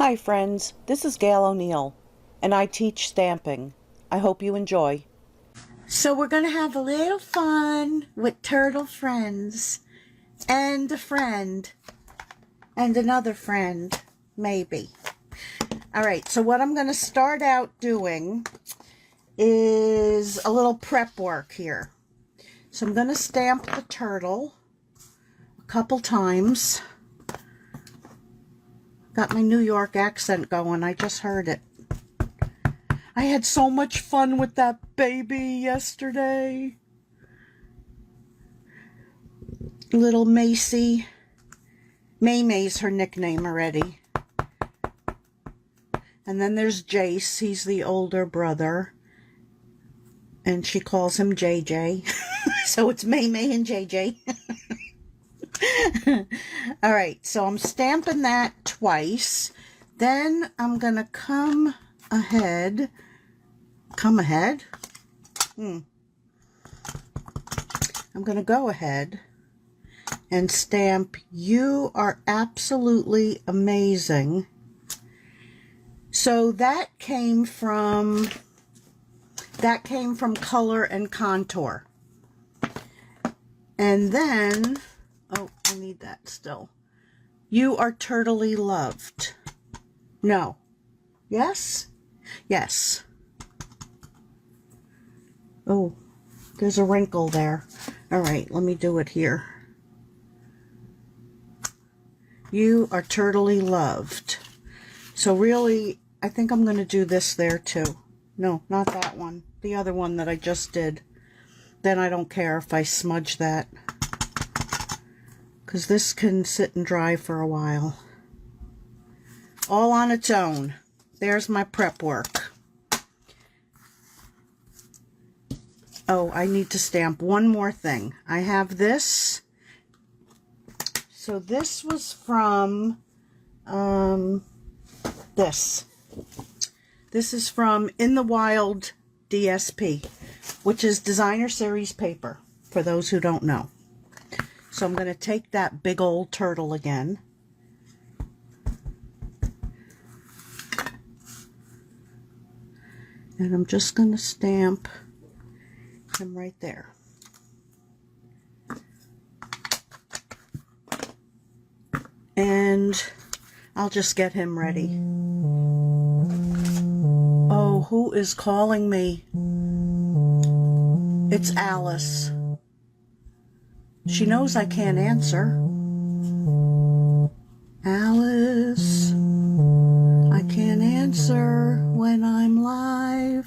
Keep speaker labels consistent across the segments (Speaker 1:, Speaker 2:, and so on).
Speaker 1: Hi friends, this is Gail O'Neill, and I teach stamping. I hope you enjoy.
Speaker 2: So we're going to have a little fun with turtle friends, and a friend, and another friend, maybe. Alright, so what I'm going to start out doing is a little prep work here. So I'm going to stamp the turtle a couple times. Got my New York accent going, I just heard it. I had so much fun with that baby yesterday. Little Macy. May's her nickname already. And then there's Jace, he's the older brother. And she calls him JJ. So it's May and JJ. Alright, so I'm stamping that twice. Then I'm going to come ahead. I'm going to go ahead and stamp "You Are Absolutely Amazing." So that came from Color and Contour. And then, oh, I need that still. "You Are Turtly Loved." No. Yes? Yes. Oh, there's a wrinkle there. Alright, let me do it here. "You Are Turtly Loved." So really, I think I'm going to do this there too. No, not that one. The other one that I just did. Then I don't care if I smudge that, because this can sit and dry for a while. All on its own. There's my prep work. Oh, I need to stamp one more thing. I have this. So this was from this. This is from In the Wild DSP, which is designer series paper, for those who don't know. So I'm going to take that big old turtle again. And I'm just going to stamp him right there. And I'll just get him ready. Oh, who is calling me? It's Alice. She knows I can't answer. Alice, I can't answer when I'm live.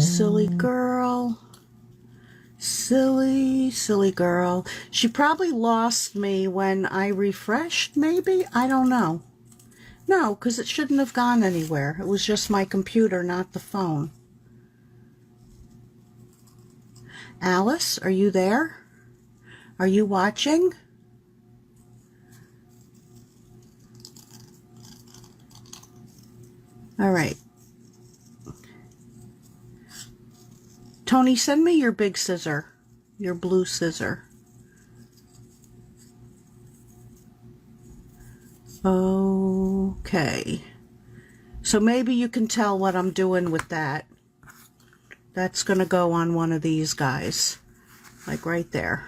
Speaker 2: Silly girl. Silly girl. She probably lost me when I refreshed, maybe? I don't know. No, because it shouldn't have gone anywhere. It was just my computer, not the phone. Alice, are you there? Are you watching? All right. Tony, send me your big scissor, your blue scissor. Okay. So maybe you can tell what I'm doing with that. That's going to go on one of these guys. Like right there.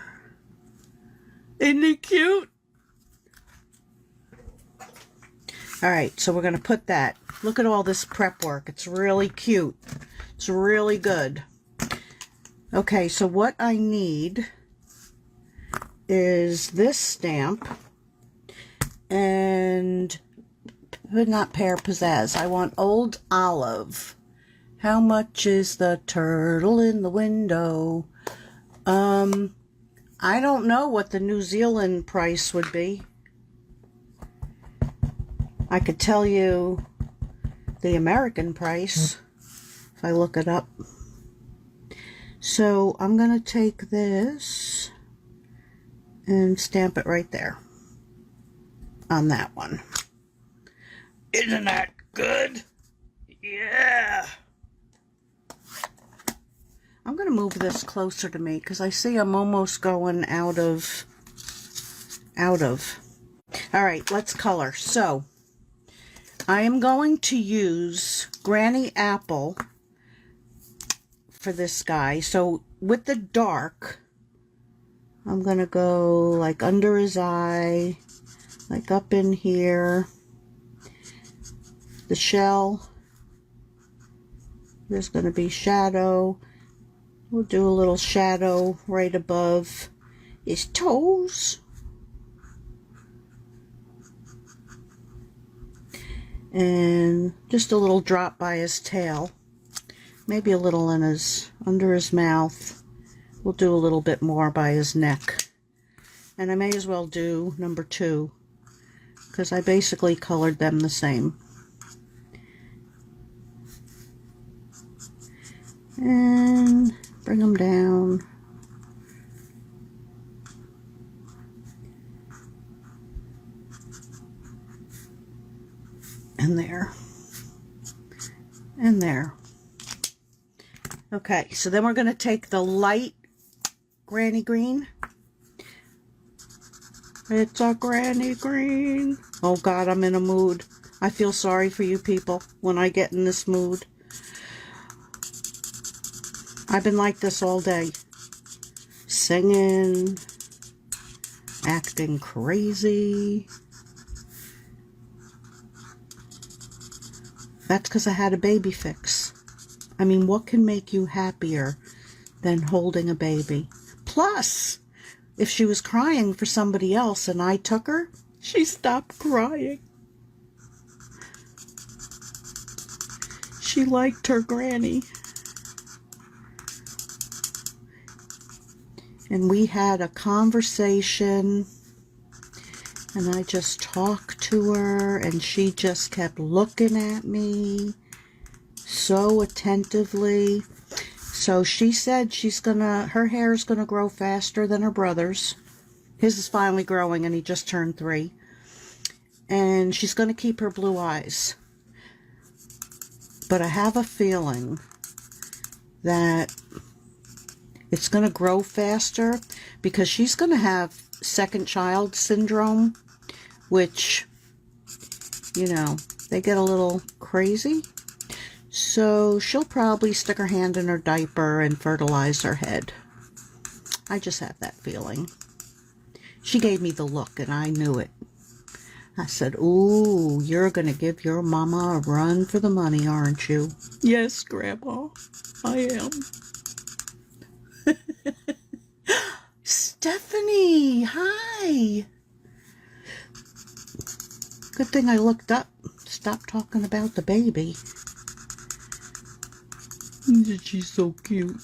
Speaker 2: Isn't he cute? Alright, so we're going to put that. Look at all this prep work. It's really cute. It's really good. Okay, so what I need is this stamp. And not Pear, Pizzazz. I want Old Olive. How much is the turtle in the window? I don't know what the New Zealand price would be. I could tell you the American price if I look it up. So I'm going to take this and stamp it right there on that one. Isn't that good? Yeah. I'm going to move this closer to me because I see I'm almost going out of. All right, let's color. So I am going to use Granny Apple for this guy. So with the dark, I'm going to go like under his eye, like up in here. The shell, there's going to be shadow. We'll do a little shadow right above his toes. And just a little drop by his tail. Maybe a little in his, under his mouth. We'll do a little bit more by his neck. And I may as well do number 2, because I basically colored them the same. And bring them down. And there. And there. Okay, so then we're going to take the light Granny Green. It's a Granny Green. Oh God, I'm in a mood. I feel sorry for you people when I get in this mood. I've been like this all day. Singing, acting crazy. That's because I had a baby fix. I mean, what can make you happier than holding a baby? Plus, if she was crying for somebody else and I took her, she stopped crying. She liked her granny. And we had a conversation, and I just talked to her, and she just kept looking at me so attentively. So she said her hair is gonna grow faster than her brother's. His is finally growing, and he just turned 3. And she's gonna keep her blue eyes. But I have a feeling that it's going to grow faster because she's going to have second child syndrome, which, you know, they get a little crazy. So she'll probably stick her hand in her diaper and fertilize her head. I just have that feeling. She gave me the look and I knew it. I said, ooh, you're going to give your mama a run for the money, aren't you? Yes, Grandma, I am. Stephanie, hi. Good thing I looked up. Stop talking about the baby. She's so cute.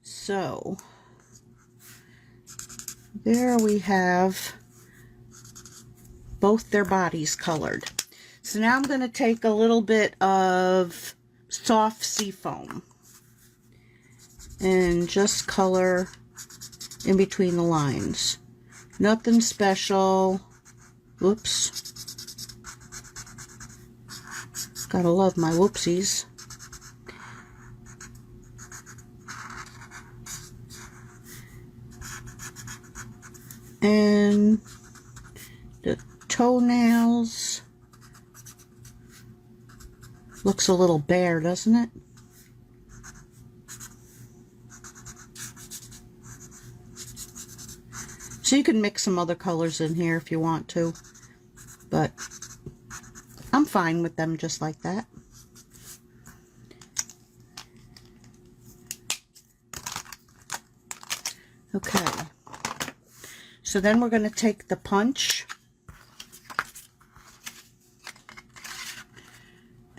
Speaker 2: So, there we have both their bodies colored. So now I'm going to take a little bit of soft seafoam and just color in between the lines. Nothing special. Whoops. Gotta love my whoopsies. And the toenails looks a little bare, doesn't it? So you can mix some other colors in here if you want to, but I'm fine with them just like that. Okay, so then we're going to take the punch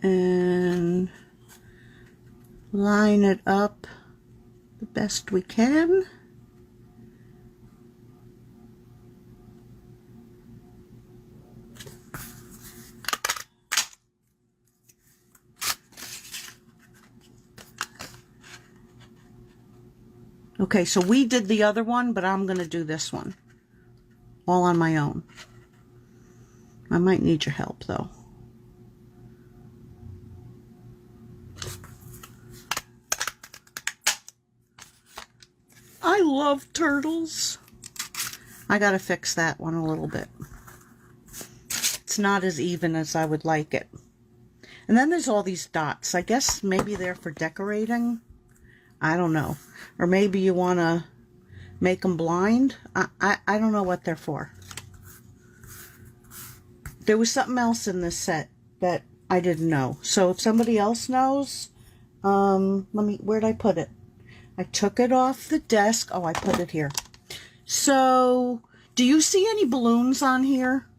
Speaker 2: and line it up the best we can. Okay, so we did the other one, but I'm going to do this one all on my own. I might need your help, though. I love turtles.
Speaker 1: I gotta fix that one a little bit. It's not as even as I would like it. And then there's all these dots. I guess maybe they're for decorating. I don't know. Or maybe you want to make them blind. I don't know what they're for. There was something else in this set that I didn't know. So if somebody else knows, where'd I put it? I took it off the desk. Oh, I put it here. So, do you see any balloons on here?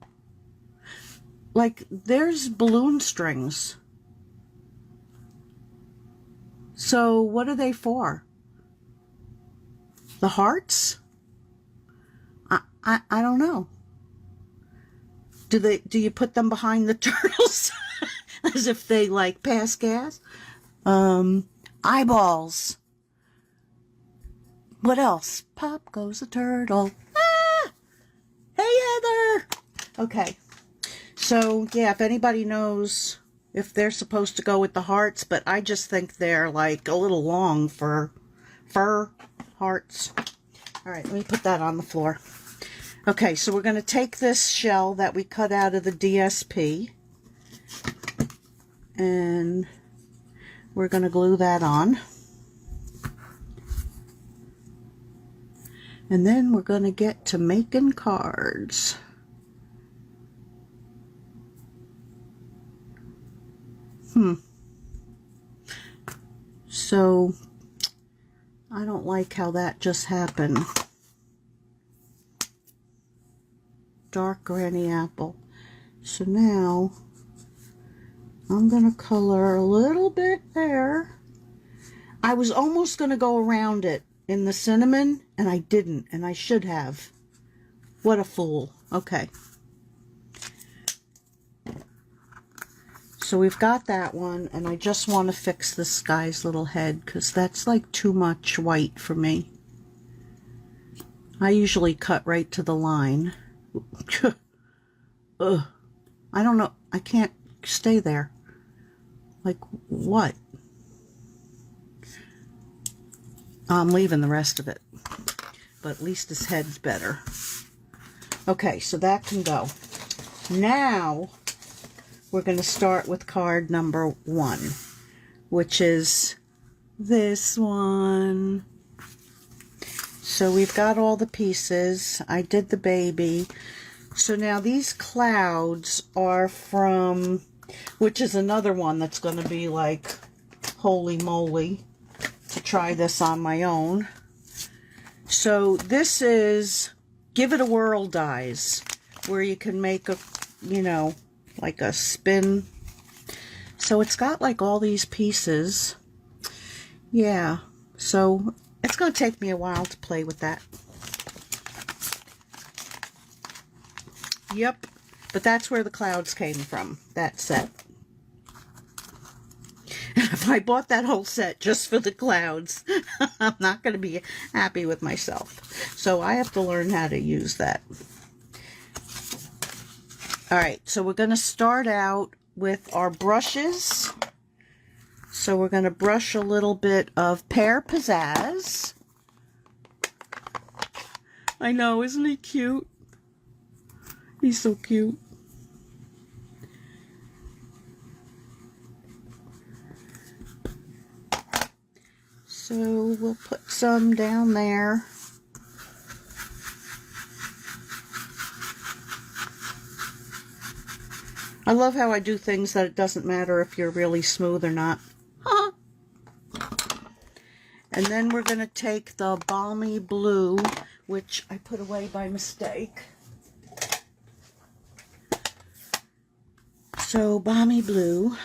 Speaker 1: Like, there's balloon strings. So, what are they for? The hearts? I don't know. Do you put them behind the turtles? As if they, like, pass gas? Eyeballs. What else? Pop goes a turtle. Ah! Hey, Heather! Okay. So, yeah, if anybody knows if they're supposed to go with the hearts, but I just think they're, like, a little long for fur hearts. All right, let me put that on the floor. Okay, so we're going to take this shell that we cut out of the DSP, and we're going to glue that on. And then we're going to get to making cards. So, I don't like how that just happened. Dark granny apple. So now, I'm going to color a little bit there. I was almost going to go around it in the cinnamon, and I didn't, and I should have. What a fool. Okay. So we've got that one, and I just want to fix this guy's little head, because that's like too much white for me. I usually cut right to the line. Ugh. I don't know. I can't stay there. Like, what? I'm leaving the rest of it, but at least his head's better. Okay, so that can go. Now, we're going to start with card number 1, which is this one. So we've got all the pieces. I did the baby. So now these clouds are from, which is another one that's going to be like, holy moly, to try this on my own. So this is Give It a Whirl Dies, where you can make a, you know, like a spin. So it's got like all these pieces. Yeah, so it's going to take me a while to play with that. Yep, but that's where the clouds came from, that set. If I bought that whole set just for the clouds, I'm not going to be happy with myself. So I have to learn how to use that. Alright, so we're going to start out with our brushes. So we're going to brush a little bit of Pear Pizzazz. I know, isn't he cute? He's so cute. So we'll put some down there. I love how I do things that it doesn't matter if you're really smooth or not. Huh. And then we're going to take the Balmy blue, which I put away by mistake. So Balmy blue.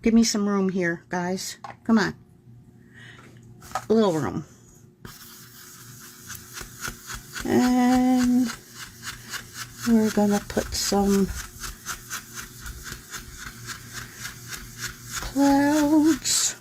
Speaker 1: Give me some room here, guys. Come on. A little room. And we're going to put some clouds.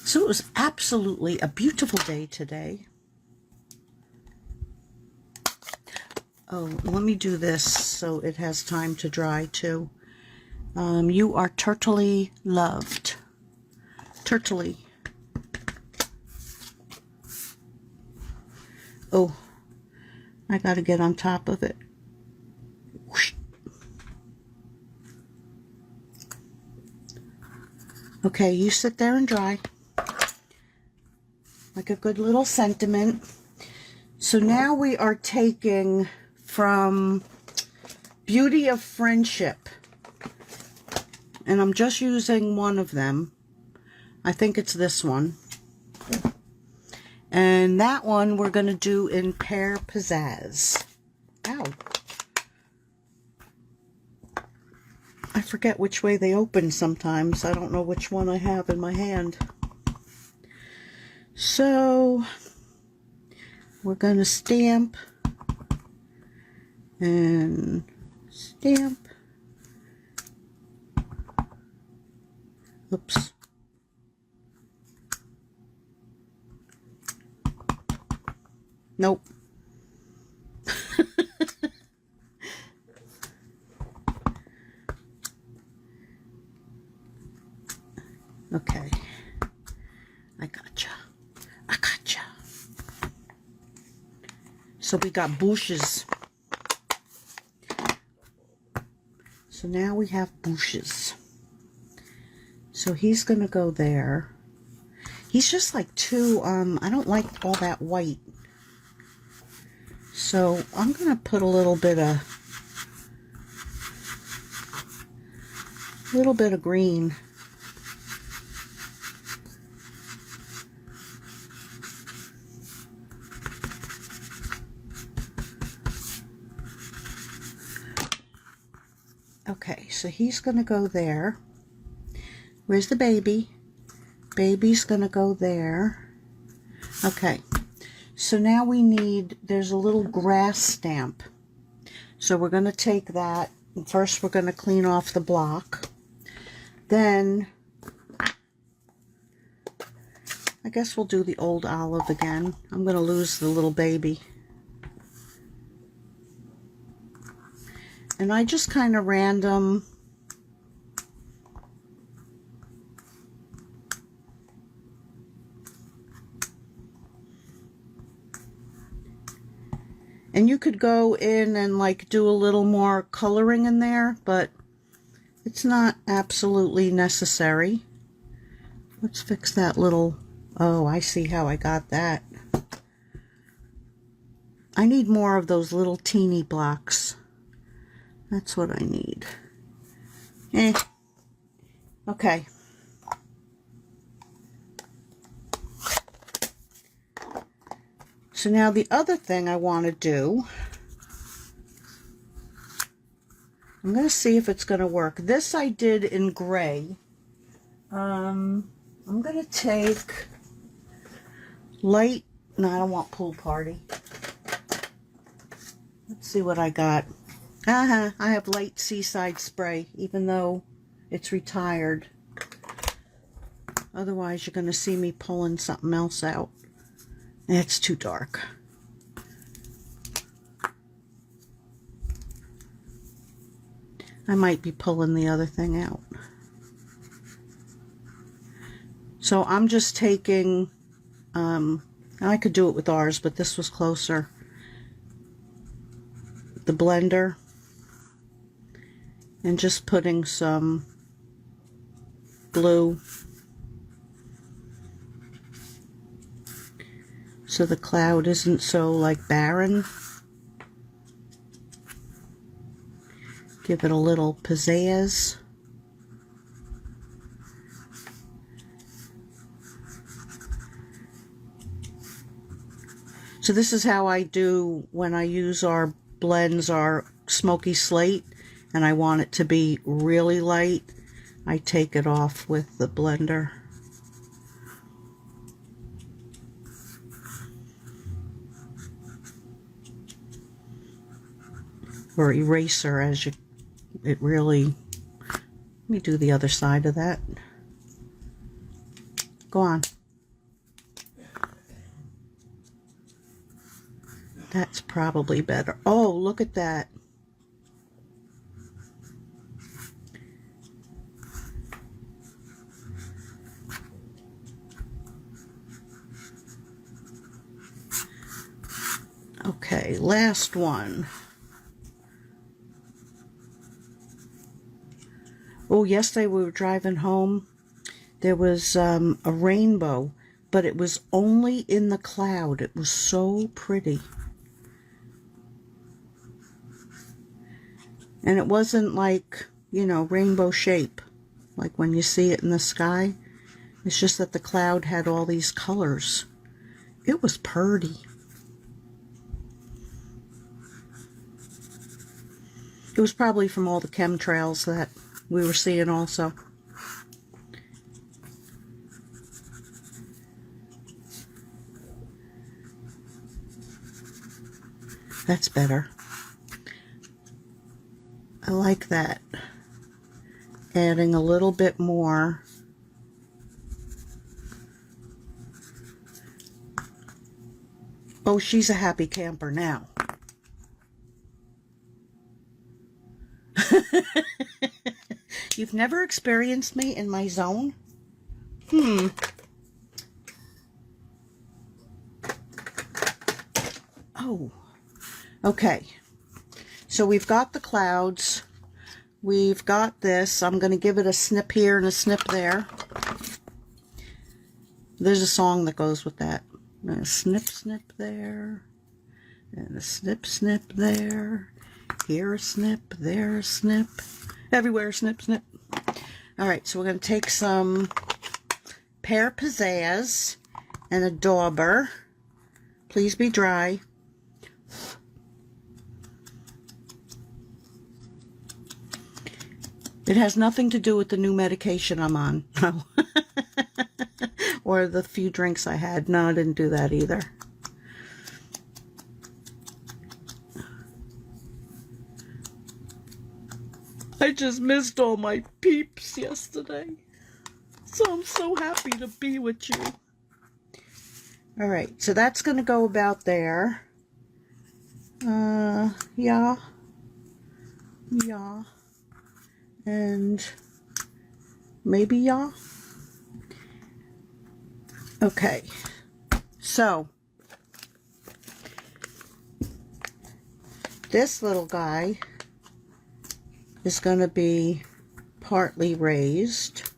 Speaker 1: So it was absolutely a beautiful day today. Oh, let me do this so it has time to dry too. You are turtly loved. Turtly. Oh, I gotta get on top of it. Whoosh. Okay, you sit there and dry. Like a good little sentiment. So now we are taking from Beauty of Friendship. And I'm just using one of them. I think it's this one. And that one we're going to do in Pear Pizzazz. Ow. I forget which way they open sometimes. I don't know which one I have in my hand. So, we're going to stamp and stamp. Oops. Nope. Okay. I gotcha. I gotcha. So we got bushes. So now we have bushes. So he's going to go there. He's just like too, I don't like all that white. So I'm going to put a little bit of green. Okay, so he's going to go there. Where's the baby? Baby's going to go there. Okay, so now we need, there's a little grass stamp. So we're going to take that. First we're going to clean off the block. Then, I guess we'll do the old olive again. I'm going to lose the little baby. And I just kind of random and you could go in and like do a little more coloring in there, but it's not absolutely necessary. Let's fix that little, oh, I see how I got that. I need more of those little teeny blocks. That's what I need. Okay. So now the other thing I want to do, I'm going to see if it's going to work. This I did in gray. I'm going to take light, no, I don't want pool party. Let's see what I got. I have light seaside spray, even though it's retired. Otherwise, you're going to see me pulling something else out. It's too dark. I might be pulling the other thing out. So I'm just taking, I could do it with ours, but this was closer. The blender. And just putting some blue so the cloud isn't so like barren. Give it a little pizzazz. So this is how I do when I use our blends, our smoky slate, and I want it to be really light. I take it off with the blender. Or eraser, as you, it really, let me do the other side of that. Go on. That's probably better. Oh, look at that. Okay, last one. Oh, yesterday we were driving home. There was a rainbow, but it was only in the cloud. It was so pretty. And it wasn't like, you know, rainbow shape, like when you see it in the sky. It's just that the cloud had all these colors. It was pretty. It was probably from all the chemtrails that we were seeing also. That's better. I like that. Adding a little bit more. Oh, she's a happy camper now. You've never experienced me in my zone? Oh. Okay. So we've got the clouds. We've got this. I'm going to give it a snip here and a snip there. There's a song that goes with that. And a snip, snip there. And a snip, snip there. Here a snip, there a snip. Everywhere a snip, snip. Alright, so we're going to take some Pear Pizzazz and a dauber. Please be dry. It has nothing to do with the new medication I'm on. No. Or the few drinks I had. No, I didn't do that either. I just missed all my peeps yesterday. So I'm so happy to be with you. Alright, so that's going to go about there. Yeah. Yeah. And maybe yeah. Okay. So this little guy is going to be partly raised.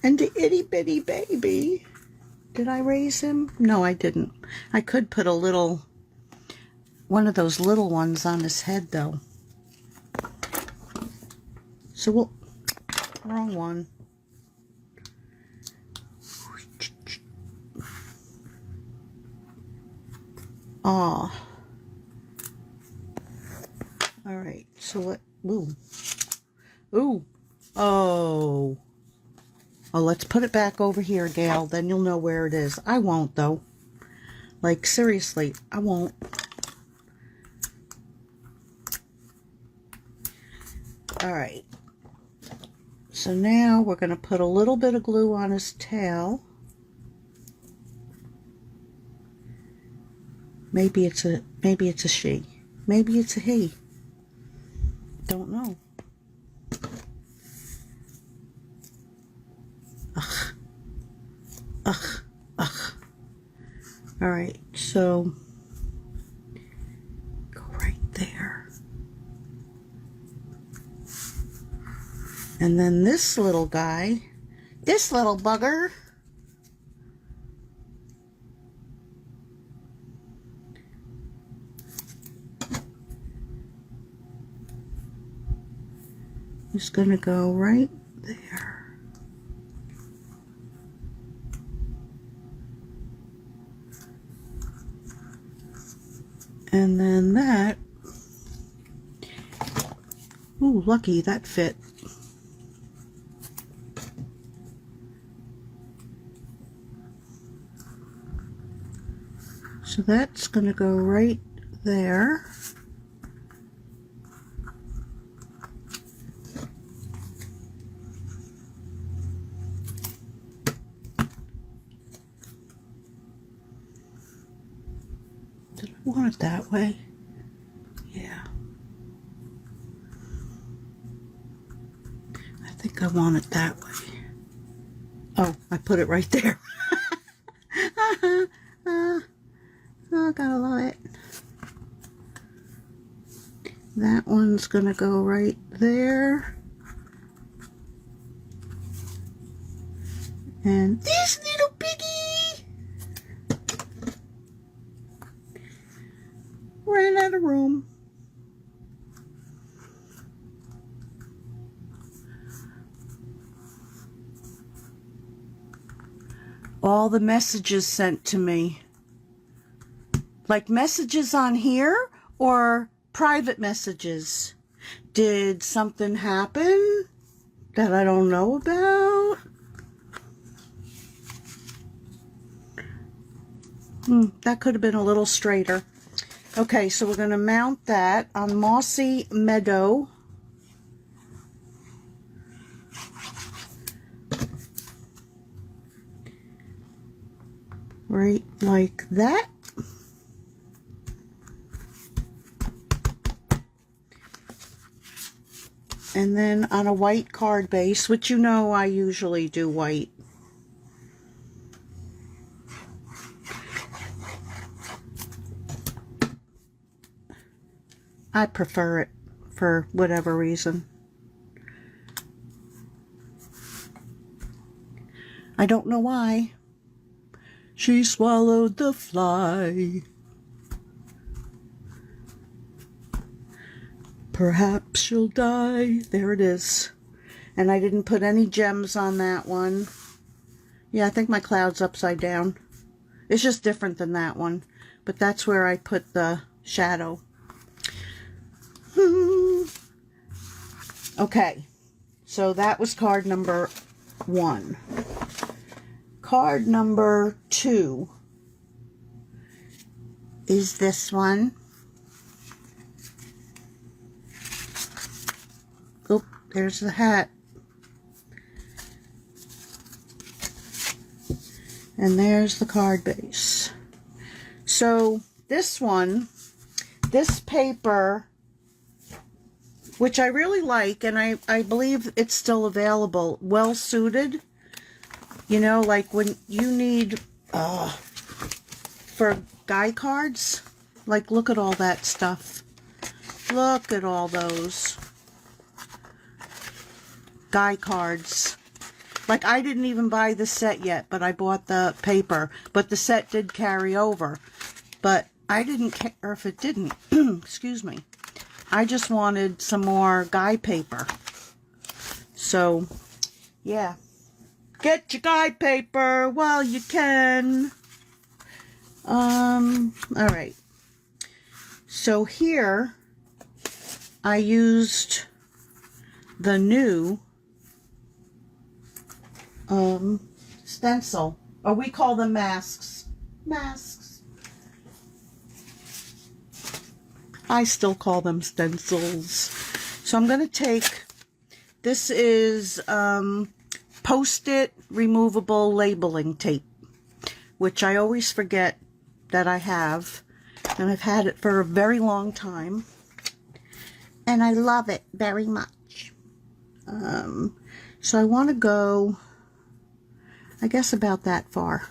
Speaker 1: And the itty bitty baby. Did I raise him? No, I didn't. I could put a little, one of those little ones on his head though. So we'll, wrong one. Aw. Alright, so what, ooh. Ooh. Oh. Oh, let's put it back over here, Gail. Then you'll know where it is. I won't, though. Like, seriously, I won't. Alright. So now we're going to put a little bit of glue on his tail. Maybe it's a she. Maybe it's a he. Don't know. Ugh. Ugh. Ugh. Alright, so go right there. And then this little guy, this little bugger, is going to go right there. And then that, ooh, lucky that fit. So that's going to go right there. want it that way. Yeah. I think I want it that way. Oh, I put it right there. Oh, gotta love it. That one's gonna go right there. And this little piggy ran out of room. All the messages sent to me. Like messages on here or private messages. Did something happen that I don't know about? That could have been a little straighter. Okay, so we're going to mount that on Mossy Meadow. Right like that. And then on a white card base, which you know I usually do white. I prefer it for whatever reason. I don't know why. She swallowed the fly. Perhaps she'll die. There it is. And I didn't put any gems on that one. Yeah, I think my cloud's upside down. It's just different than that one. But that's where I put the shadow. Okay. So that was card number 1. Card number 2 is this one. Oh, there's the hat. And there's the card base. So this one, this paper, which I really like, and I believe it's still available, well suited. You know, like when you need, for guy cards, like look at all that stuff. Look at all those guy cards. Like I didn't even buy the set yet, but I bought the paper. But the set did carry over. But I didn't care if it didn't. Excuse me. I just wanted some more guy paper. So, yeah. Get your guy paper while you can. Alright. So here, I used the new stencil. Or we call them masks. Masks. I still call them stencils. So I'm going to take, this is Post-it removable labeling tape, which I always forget that I have, and I've had it for a very long time, and I love it very much. So I want to go, I guess, about that far.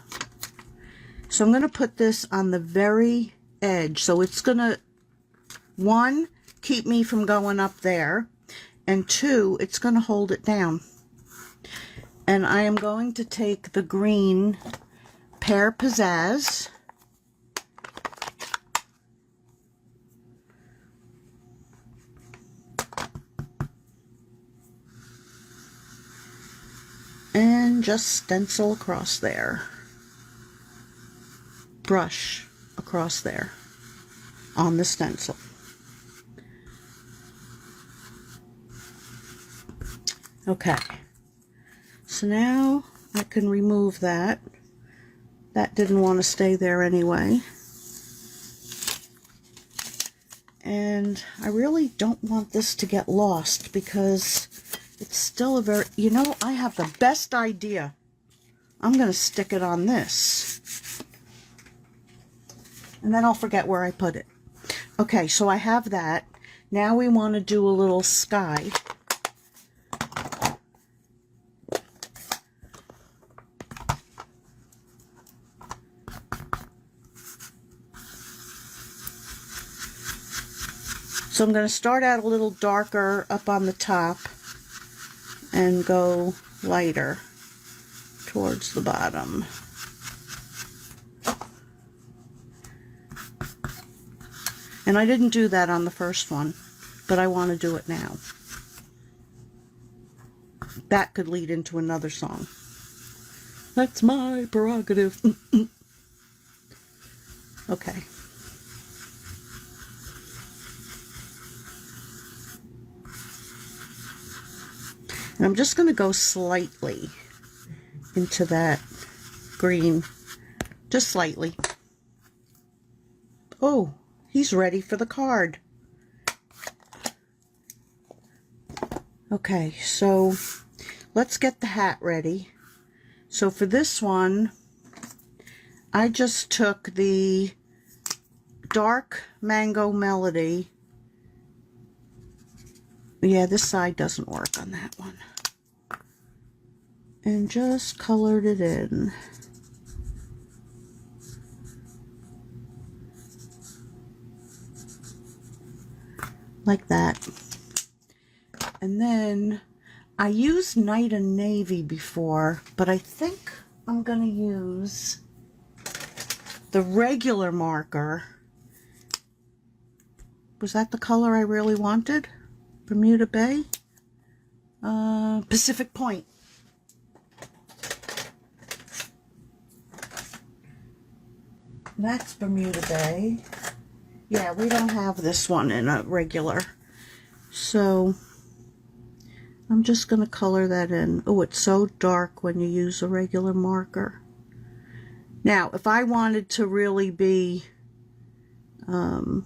Speaker 1: So I'm going to put this on the very edge, so it's going to, 1, keep me from going up there, and 2, it's going to hold it down. And I am going to take the green Pear Pizzazz, and just stencil across there. Brush across there on the stencil. Okay. So now I can remove that. That didn't want to stay there anyway. And I really don't want this to get lost because it's still a very, you know, I have the best idea. I'm going to stick it on this. and then I'll forget where I put it. Okay, so I have that. Now we want to do a little sky. So I'm going to start out a little darker up on the top and go lighter towards the bottom. And I didn't do that on the first one, but I want to do it now. That could lead into another song. That's my prerogative. Okay. And I'm just going to go slightly into that green, just slightly. Oh, he's ready for the card. Okay, so let's get the hat ready. So for this one, I just took the dark Mango Melody. Yeah, this side doesn't work on that one. And just colored it in. Like that. And then I used Night and Navy before, but I think I'm going to use the regular marker. Was that the color I really wanted? Bermuda Bay? Pacific Point. That's Bermuda Bay. Yeah, we don't have this one in a regular. So I'm just going to color that in. Oh, it's so dark when you use a regular marker. Now, if I wanted to really be, you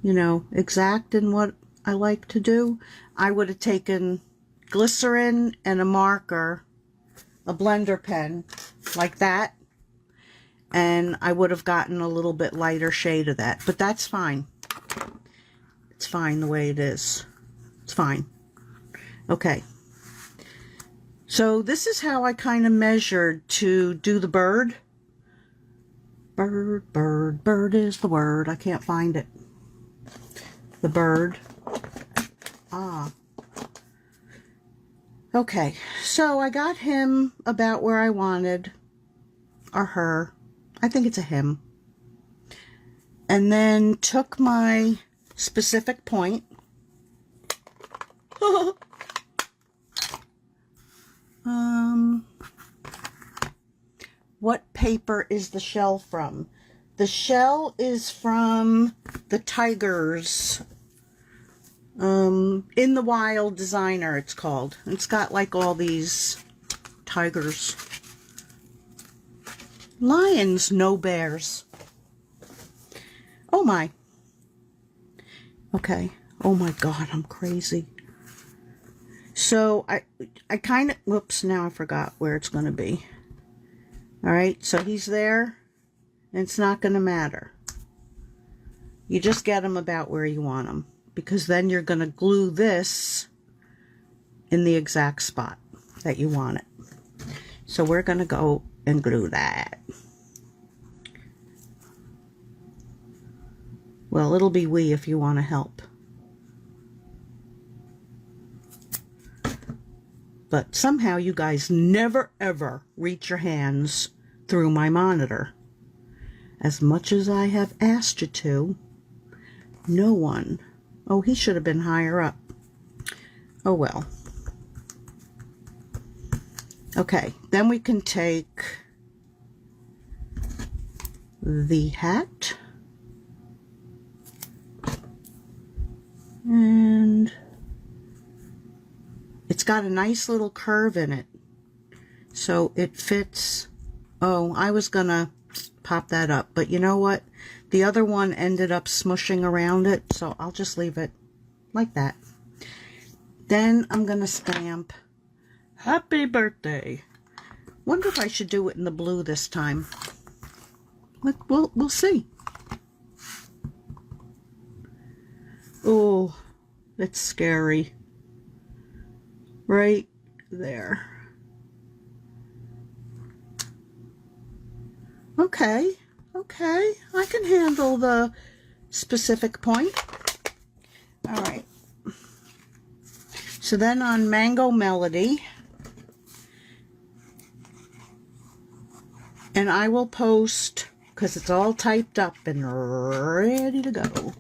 Speaker 1: know, exact in what I like to do, I would have taken glycerin and a marker, a blender pen, like that, and I would have gotten a little bit lighter shade of that. But that's fine. It's fine the way it is. It's fine. Okay. So this is how I kind of measured to do the bird. Bird, bird, bird is the word. I can't find it. The bird. Ah. Okay, so I got him about where I wanted, or her. I think it's a him. And then took my specific point. What paper is the shell from? The shell is from the Tigers. In the Wild Designer, it's called. It's got like all these tigers. Lions, no bears. Oh my. Okay. Oh my God, I'm crazy. So I kind of, whoops, now I forgot where it's going to be. All right, so he's there, and it's not going to matter. You just get him about where you want him, because then you're going to glue this in the exact spot that you want it. So we're going to go and glue that. Well, it'll be we if you want to help. But somehow you guys never ever reach your hands through my monitor. As much as I have asked you to, no one. Oh, he should have been higher up. Oh well. Okay, then we can take the hat. And it's got a nice little curve in it. So it fits. Oh, I was gonna pop that up, but you know what? The other one ended up smushing around it, so I'll just leave it like that. Then I'm gonna stamp Happy Birthday. Wonder if I should do it in the blue this time. Look, we'll see. Oh, it's scary. Right there. Okay, okay, I can handle the specific point. All right. So then on Mango Melody, and I will post, because it's all typed up and ready to go,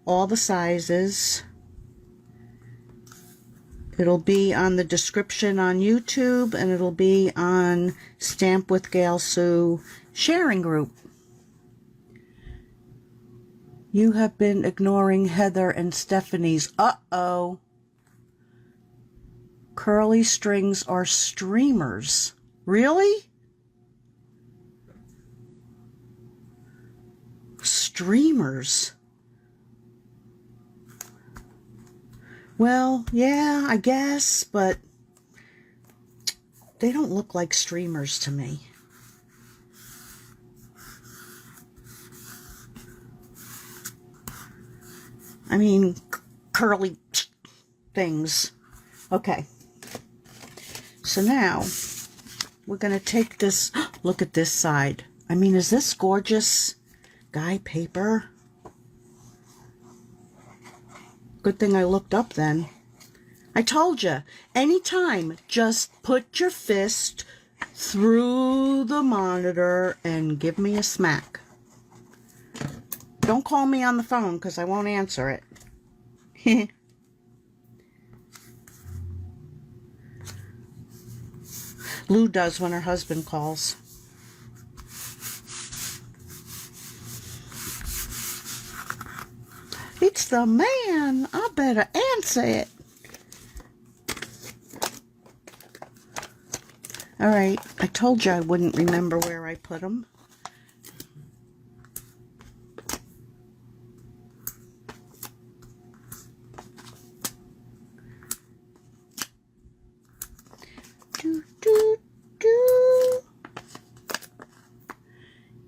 Speaker 1: all the sizes. It'll be on the description on YouTube, and it'll be on Stamp with Gail Sue sharing group. You have been ignoring Heather and Stephanie's. Uh-oh. Curly strings are streamers. Really? Streamers. Well, yeah, I guess, but they don't look like streamers to me. I mean, curly things. Okay. So now, we're going to take this, look at this side. I mean, is this gorgeous guy paper? Good thing I looked up then. I told you, anytime, just put your fist through the monitor and give me a smack. Don't call me on the phone because I won't answer it. Lou does when her husband calls. It's the man. I better answer it. All right. I told you I wouldn't remember where I put them.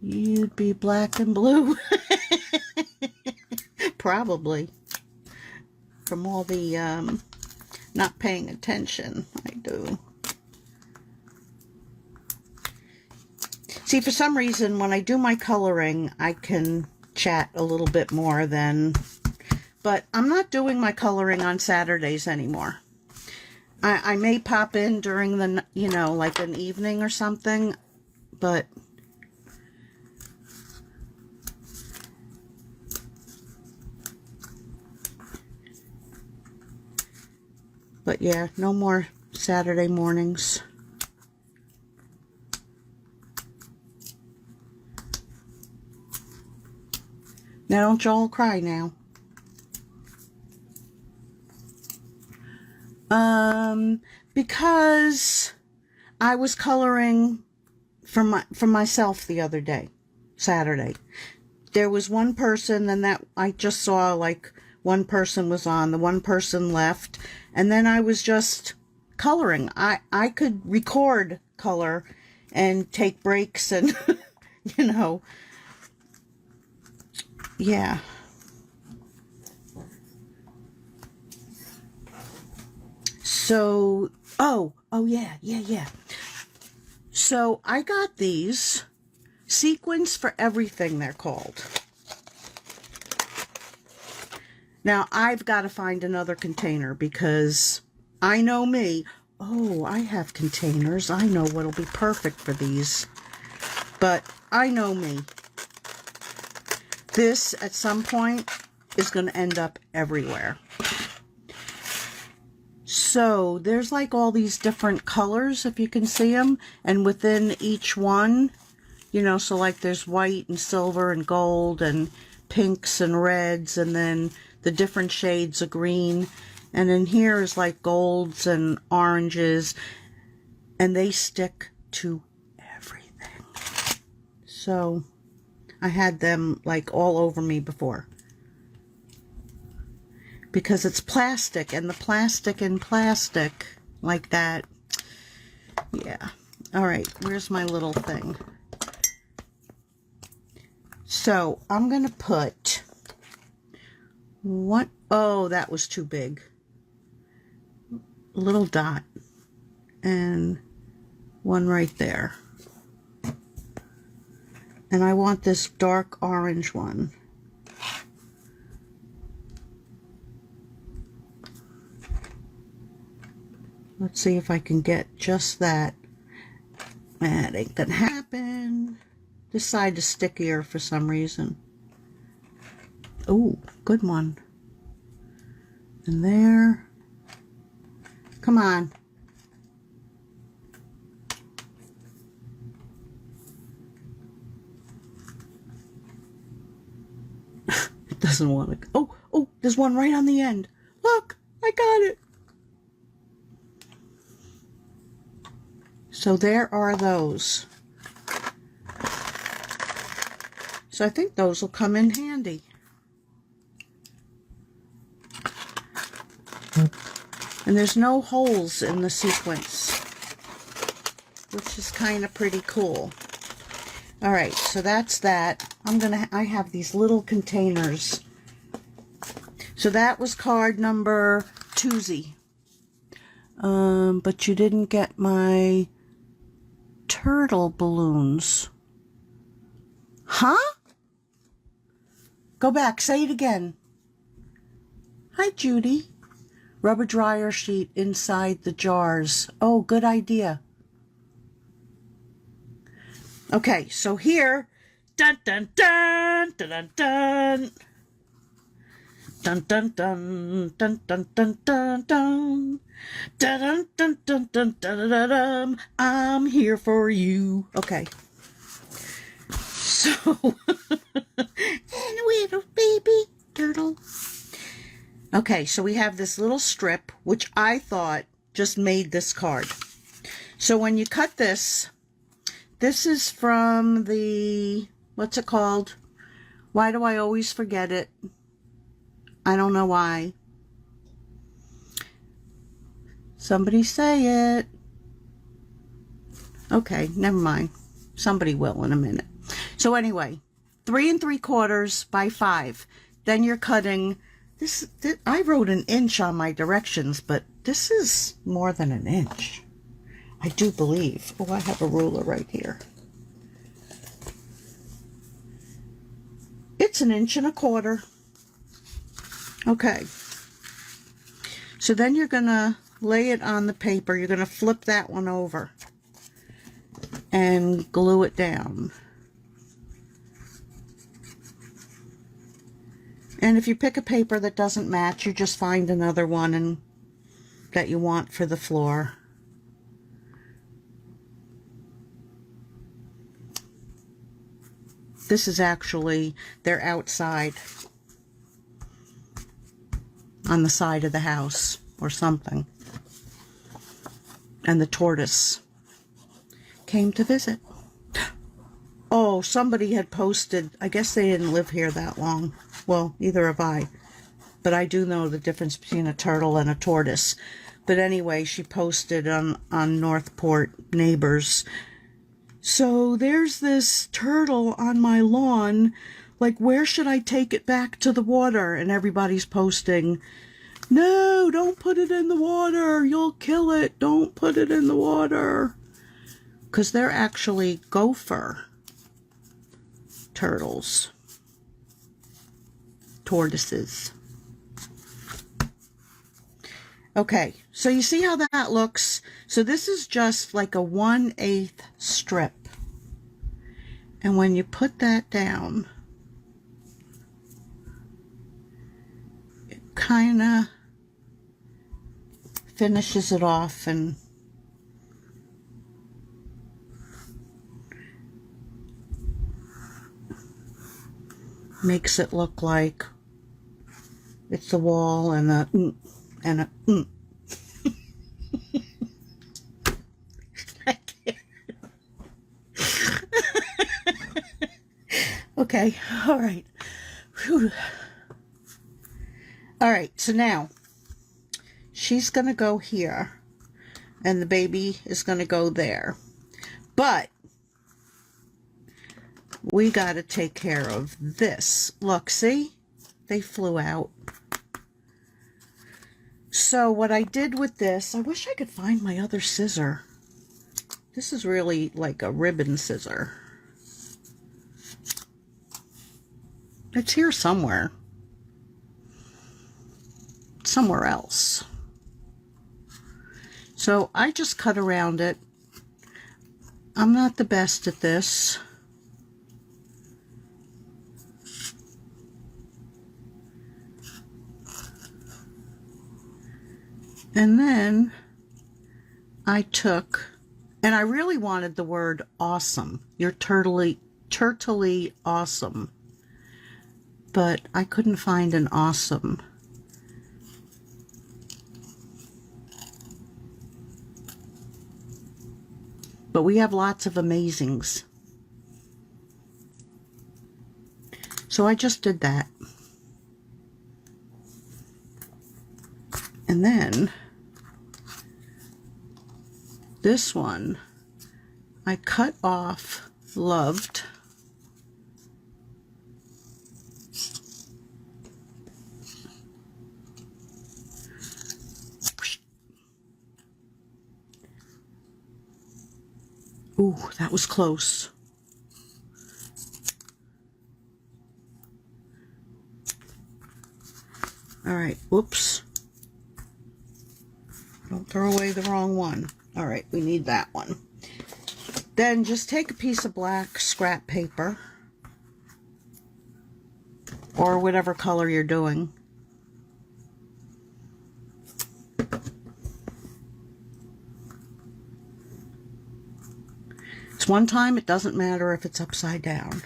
Speaker 1: You'd be black and blue. Probably. From all the not paying attention, I do. See, for some reason, when I do my coloring, I can chat a little bit more than... But I'm not doing my coloring on Saturdays anymore. I may pop in during the, you know, like an evening or something, but... But yeah, no more Saturday mornings. Now don't y'all cry now. Because I was coloring for myself the other day, Saturday. There was one person, and that I just saw like one person was on, the one person left, and then I was just coloring. I could record color and take breaks and, you know, yeah. So, oh yeah. So I got these Sequins for Everything, they're called. Now, I've got to find another container because I know me. Oh, I have containers. I know what'll be perfect for these. But I know me. This, at some point, is going to end up everywhere. So, there's like all these different colors, if you can see them. And within each one, you know, so like there's white and silver and gold and pinks and reds, and then the different shades of green. And in here is like golds and oranges, and they stick to everything. So I had them like all over me before, because it's plastic, and the plastic in plastic like that. Yeah. All right, where's my little thing? So I'm going to put one, oh, that was too big. A little dot and one right there. And I want this dark orange one. Let's see if I can get just that. That ain't gonna happen. This side is stickier for some reason. Oh, good one. And there. Come on. It doesn't want to. Oh, oh, there's one right on the end. Look, I got it. So there are those. So I think those will come in handy. And there's no holes in the sequins, which is kind of pretty cool. All right, so that's that. I have these little containers. So that was card number 2. But you didn't get my turtle balloons. Huh? Go back, say it again. Hi, Judy. Rubber dryer sheet inside the jars. Oh, good idea. Okay, so here, dun dun dun dun dun dun. Dun dun dun dun dun dun dun dun. Dun dun dun dun dun dun dun dun. I'm here for you. Okay. So and little baby turtle. Okay, so we have this little strip, which I thought just made this card. So when you cut this, this is from the, what's it called? Why do I always forget it? I don't know why. Somebody say it. Okay, never mind. Somebody will in a minute. So anyway, 3 3/4 by 5. Then you're cutting this. I wrote an inch on my directions, but this is more than an inch. I do believe. Oh, I have a ruler right here. It's 1 1/4 inches. Okay. So then you're going to lay it on the paper. You're going to flip that one over and glue it down. And if you pick a paper that doesn't match, you just find another one that you want for the floor. This is actually, they're outside on the side of the house or something. And the tortoise came to visit. Oh, somebody had posted, I guess they didn't live here that long. Well, neither have I. But I do know the difference between a turtle and a tortoise. But anyway, she posted on Northport Neighbors. So there's this turtle on my lawn. Like, where should I take it back to the water? And everybody's posting, no, don't put it in the water. You'll kill it. Don't put it in the water. Because they're actually gopher turtles. Tortoises. Okay, so you see how that looks? So this is just like a 1/8 strip. And when you put that down, it kind of finishes it off and makes it look like it's the wall and a and a Okay, all right. Whew. All right, so now she's going to go here and the baby is going to go there. But we got to take care of this. Look, see? They flew out. So what I did with this, I wish I could find my other scissor. This is really like a ribbon scissor. It's here somewhere. Somewhere else. So I just cut around it. I'm not the best at this. And then I took, and I really wanted the word awesome. You're turtly awesome. But I couldn't find an awesome. But we have lots of amazings. So I just did that. And then this one I cut off loved. Ooh, that was close. All right, whoops. Don't throw away the wrong one. All right, we need that one. Then just take a piece of black scrap paper or whatever color you're doing. It's one time, it doesn't matter if it's upside down.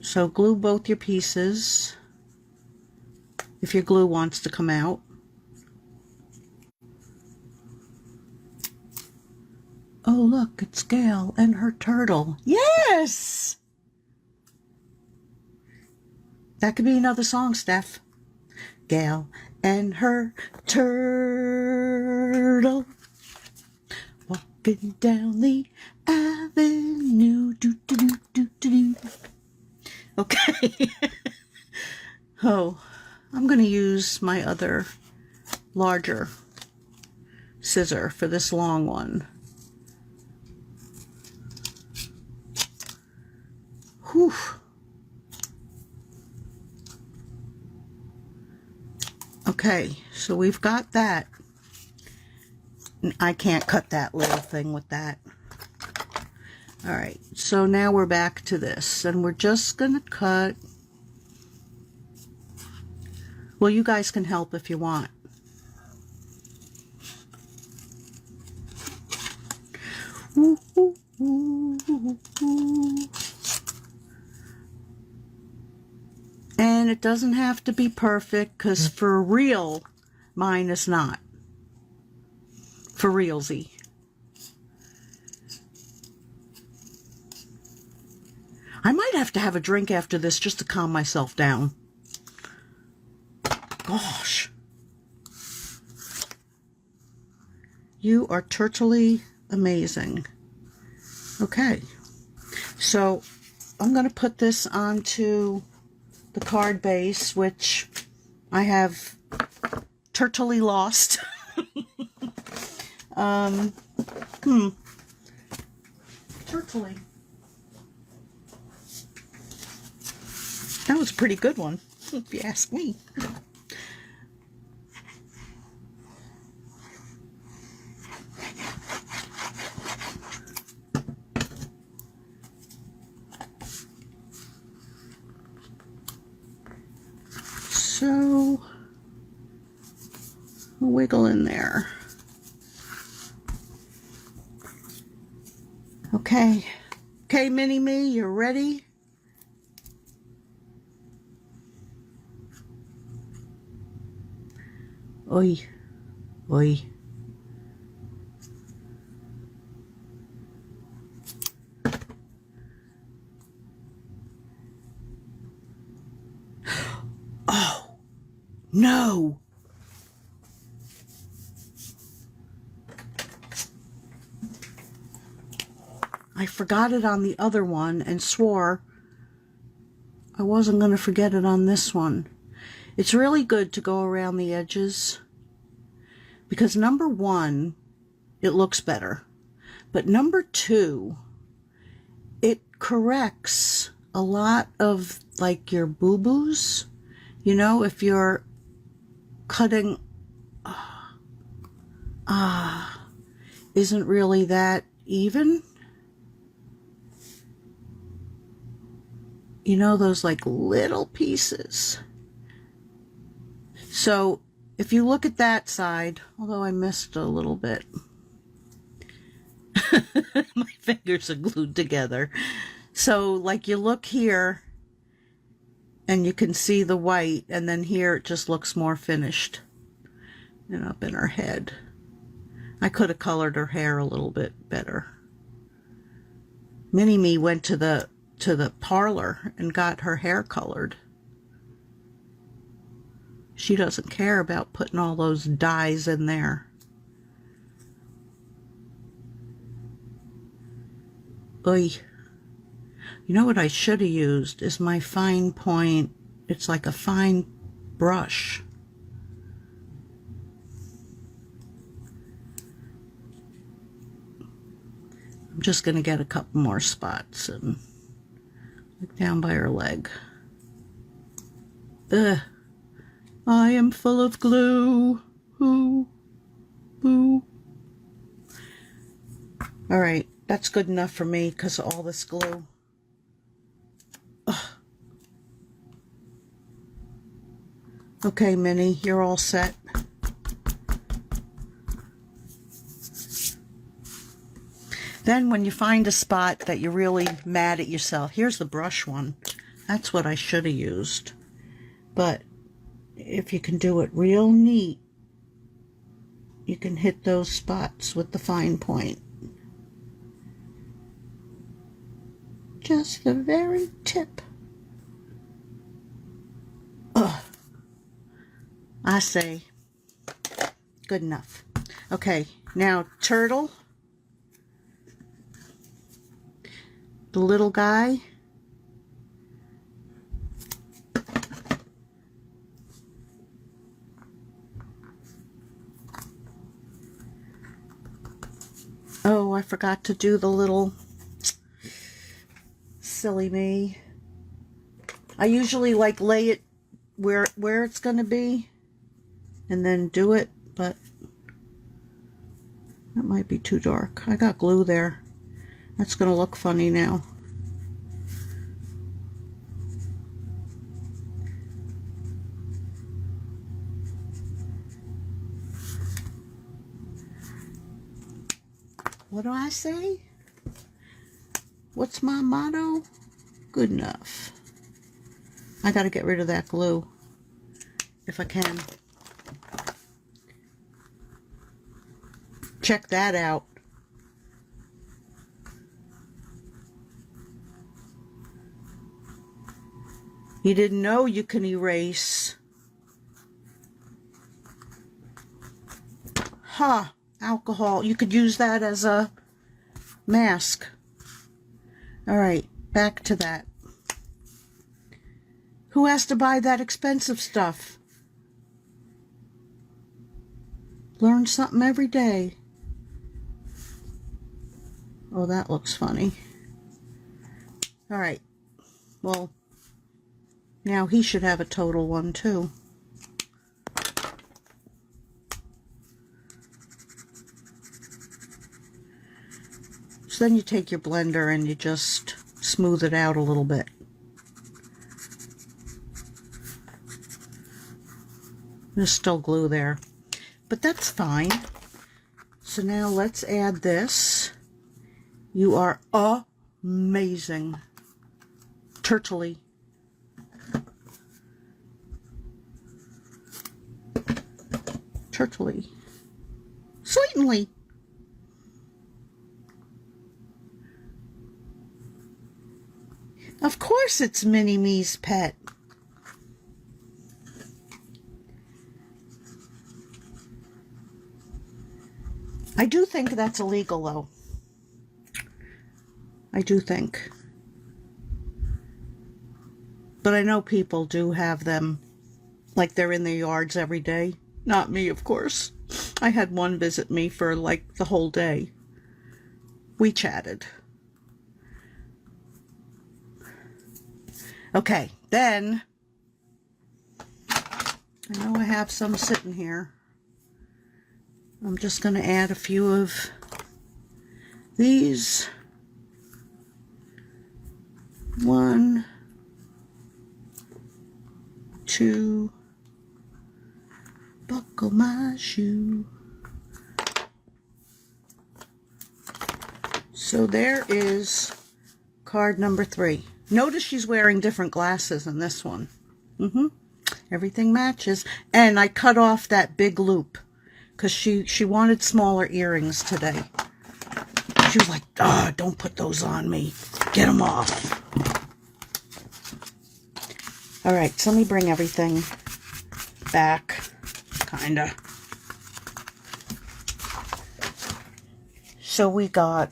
Speaker 1: So glue both your pieces if your glue wants to come out. Oh, look, it's Gail and her turtle. Yes! That could be another song, Steph. Gail and her turtle walking down the avenue. Do, do, do, do, do, do. Okay. Oh, I'm going to use my other larger scissor for this long one. Whew. Okay, so we've got that. I can't cut that little thing with that. All right, so now we're back to this, and we're just gonna cut. Well, you guys can help if you want. Ooh, ooh, ooh, ooh, ooh. And it doesn't have to be perfect, because for real, mine is not. For realsy. I might have to have a drink after this just to calm myself down. Gosh. You are totally amazing. Okay. So I'm going to put this onto the card base, which I have totally lost. Totally. That was a pretty good one, if you ask me. So, wiggle in there. Okay. Okay, Mini-Me, you're ready? Oi. Oi. Oh. No. I forgot it on the other one and swore I wasn't going to forget it on this one. It's really good to go around the edges because number one, it looks better. But number two, it corrects a lot of like your boo-boos. You know, if you're cutting, isn't really that even. You know, those like little pieces. So if you look at that side, although I missed a little bit, my fingers are glued together. So like you look here and you can see the white, and then here it just looks more finished and up in her head. I could have colored her hair a little bit better. Mini-Me went to the parlor and got her hair colored. She doesn't care about putting all those dyes in there. Oy. You know what I should have used is my fine point. It's like a fine brush. I'm just going to get a couple more spots and look down by her leg. Ugh. I am full of glue. Ooh. Ooh. All right, that's good enough for me because of all this glue. Ugh. Okay, Minnie, you're all set. Then when you find a spot that you're really mad at yourself, here's the brush one. That's what I should have used. But if you can do it real neat, you can hit those spots with the fine point. Just the very tip. Ugh. I say, good enough. Okay, now turtle. The little guy. Oh, I forgot to do the little, silly me. I usually like lay it where it's going to be and then do it, but that might be too dark. I got glue there. That's going to look funny now. What do I say? What's my motto? Good enough. I got to get rid of that glue if I can. Check that out. You didn't know you can erase. Huh, alcohol. You could use that as a mask. All right, back to that. Who has to buy that expensive stuff? Learn something every day. Oh, that looks funny. All right, well, now he should have a total one too. So then you take your blender and you just smooth it out a little bit. There's still glue there, but that's fine. So now let's add this. You are amazing. Turtley. Turtley. Certainly. Of course it's Mini-Me's pet. I do think that's illegal though. I do think. But I know people do have them, like they're in their yards every day. Not me, of course. I had one visit me for like the whole day. We chatted. Okay, then, I know I have some sitting here. I'm just going to add a few of these. 1, 2, buckle my shoe. So there is card number 3. Notice she's wearing different glasses in this one. Everything matches. And I cut off that big loop because she wanted smaller earrings today. She was like, "Ah, don't put those on me. Get them off." All right, so let me bring everything back, kinda. So we got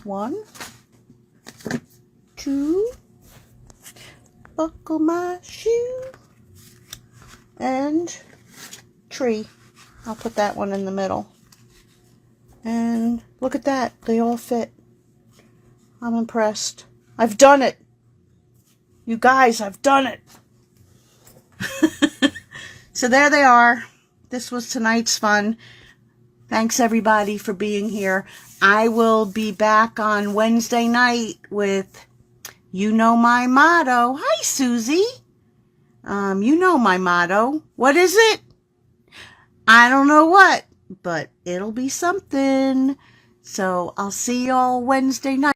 Speaker 1: 1, 2, buckle my shoe, and tree. I'll put that one in the middle. And look at that, they all fit. I'm impressed. I've done it. You guys, I've done it. So there they are. This was tonight's fun. Thanks everybody for being here. I will be back on Wednesday night with You Know My Motto. Hi, Susie. You know my motto. What is it? I don't know what, but it'll be something. So I'll see y'all Wednesday night.